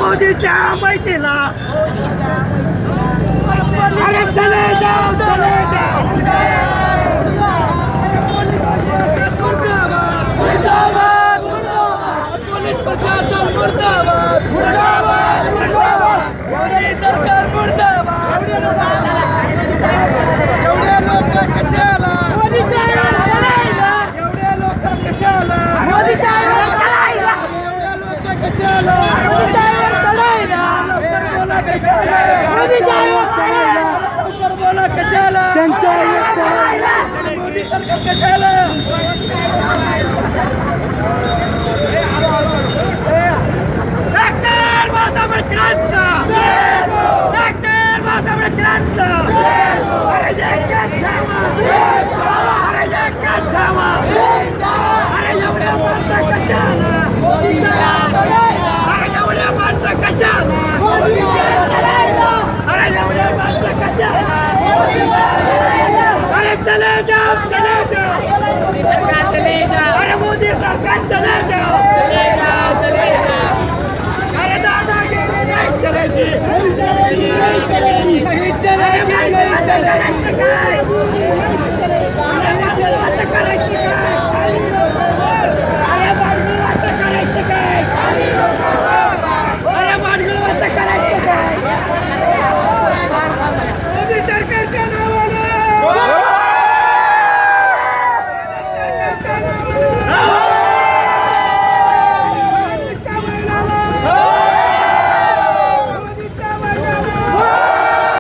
मोदीच्या माहितीला अरे चले जाओ पोलीस प्रशासन मुर्दाबाद मुर्दाबाद मुर्दाबाद मोदी सरकार मुर्दाबाद एवढे लोक कशाला एवढे लोक कशाला मोदी लोक कशाला बोला कशाला मोदी सरकार कशाला डॉक्टर बाबासाहेब आंबेडकरांचा डॉक्टर बाबासाहेब आंबेडकरांचा अरे एवढ्या माणसं कशाला अरे एवढ्या माणसं कशाला अरे एवढ्या माणसं कशाला अरे चले जाओ अरे मोदी सरकार चले जाओ अरे दादागिरी नहीं चलेगी